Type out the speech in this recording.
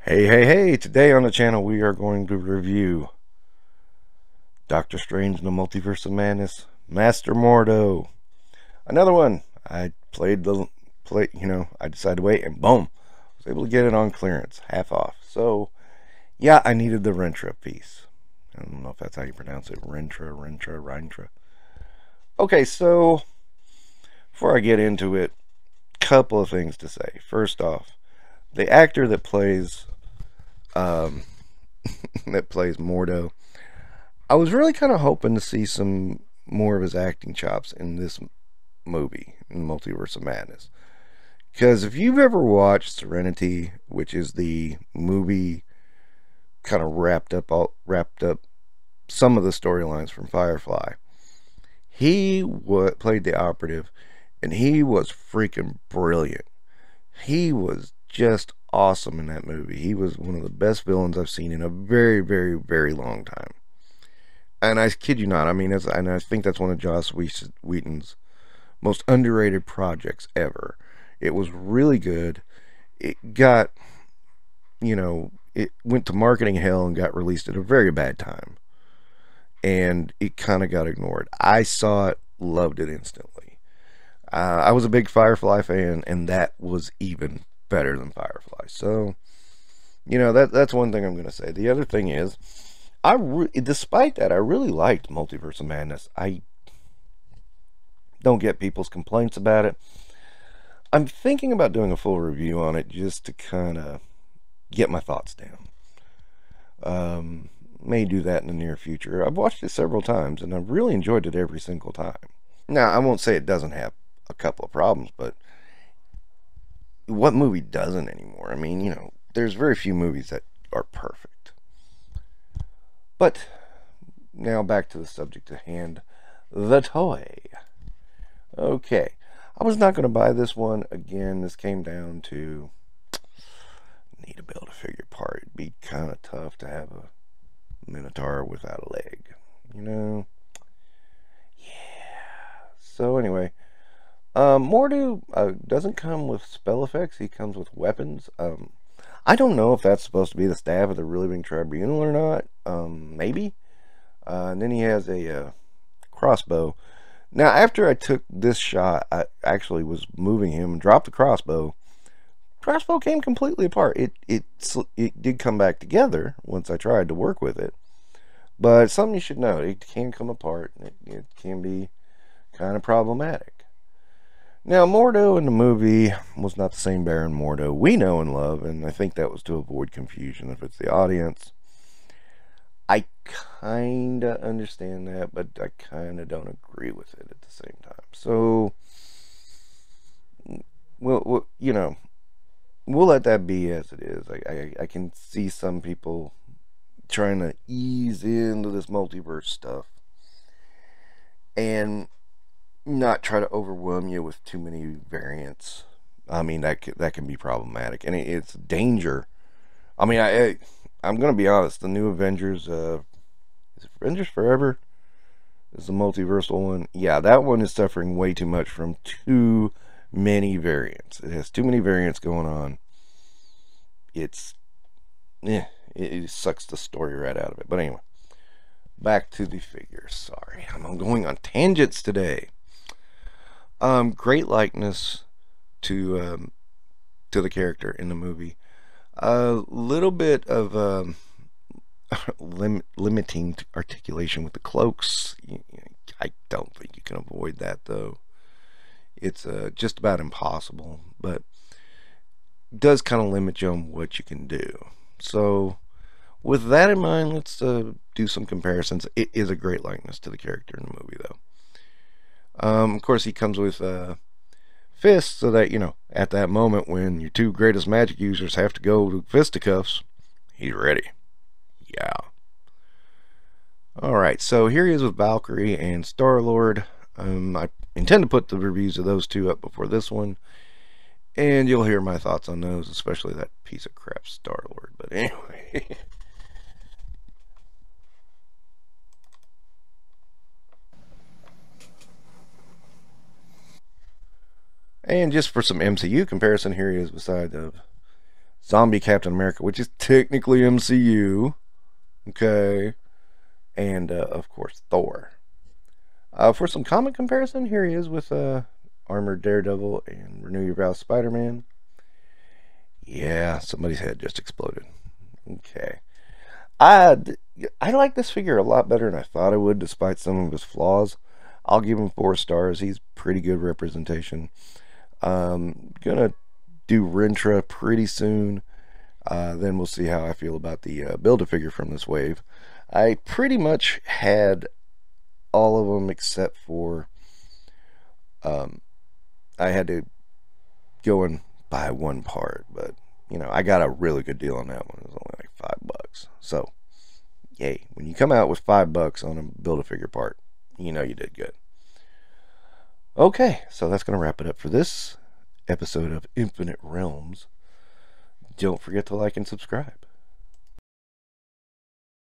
Hey, today on the channel we are going to review Doctor Strange and the Multiverse of Madness, Master Mordo. Another one. I I decided to wait and boom, was able to get it on clearance, half off. So, yeah, I needed the Rentra piece. I don't know if that's how you pronounce it. Rentra. Okay, so before I get into it, couple of things to say. First off, the actor that plays um, Mordo, I was really kind of hoping to see some more of his acting chops in this movie, in Multiverse of Madness. Because if you've ever watched Serenity, which is the movie kind of wrapped up some of the storylines from Firefly, he played the operative, and he was freaking brilliant. He was just awesome in that movie. He was one of the best villains I've seen in a very long time. And I kid you not, I mean, and I think that's one of Joss Whedon's most underrated projects ever. It was really good. It got, it went to marketing hell and got released at a very bad time. And it kind of got ignored. I saw it, loved it instantly. I was a big Firefly fan, and that was even better than Firefly. So, that's one thing I'm going to say. The other thing is, despite that, I really liked Multiverse of Madness. I don't get people's complaints about it. I'm thinking about doing a full review on it just to kind of get my thoughts down. May do that in the near future. I've watched it several times, and I've really enjoyed it every single time. Now, I won't say it doesn't have a couple of problems, but what movie doesn't anymore? I mean, there's very few movies that are perfect. But now back to the subject at hand, the toy. Okay, I was not going to buy this one. Again, this came down to need to build a figure part. It'd be kind of tough to have a Minotaur without a leg, Yeah. So anyway, Mordo doesn't come with spell effects. He comes with weapons. I don't know if that's supposed to be the staff of the Really Big Tribunal or not. Maybe. And then he has a crossbow. Now, after I took this shot, I actually was moving him and dropped the crossbow. Crossbow came completely apart. It did come back together once I tried to work with it. But something you should know, it can come apart. It can be kind of problematic. Now, Mordo in the movie was not the same Baron Mordo we know and love, and I think that was to avoid confusion if it's the audience. I kind of understand that, but I kind of don't agree with it at the same time. So, we'll let that be as it is. I can see some people trying to ease into this multiverse stuff and not try to overwhelm you with too many variants. I mean, that can be problematic, and it's danger. I mean, I'm gonna be honest. The new Avengers, is it Avengers Forever? Is the multiversal one? Yeah, that one is suffering way too much from too many variants. It has too many variants going on. It sucks the story right out of it. But anyway, back to the figures. Sorry, I'm going on tangents today. Great likeness to the character in the movie. A little bit of limiting articulation with the cloaks. I don't think you can avoid that, though. It's just about impossible, but does kind of limit you on what you can do. So, with that in mind, let's do some comparisons. It is a great likeness to the character in the movie, though. Of course, he comes with fists, so that, at that moment when your two greatest magic users have to go to fisticuffs, he's ready. Yeah. Alright, so here he is with Valkyrie and Star-Lord. I intend to put the reviews of those two up before this one, and you'll hear my thoughts on those, especially that piece of crap Star-Lord. But anyway. And just for some MCU comparison, here he is beside Zombie Captain America, which is technically MCU. Okay. And, of course, Thor. For some comic comparison, here he is with Armored Daredevil and Renew Your Vows Spider-Man. Yeah, somebody's head just exploded. Okay. I like this figure a lot better than I thought I would, despite some of his flaws. I'll give him 4 stars. He's pretty good representation. Gonna do Rentra pretty soon. Then we'll see how I feel about the Build-A-Figure from this wave. I pretty much had all of them except for I had to go and buy one part, but you know, I got a really good deal on that one. It was only like $5. So, yay. When you come out with $5 on a Build-A-Figure part, you know you did good. Okay, so that's going to wrap it up for this episode of Infinite Realms. Don't forget to like and subscribe.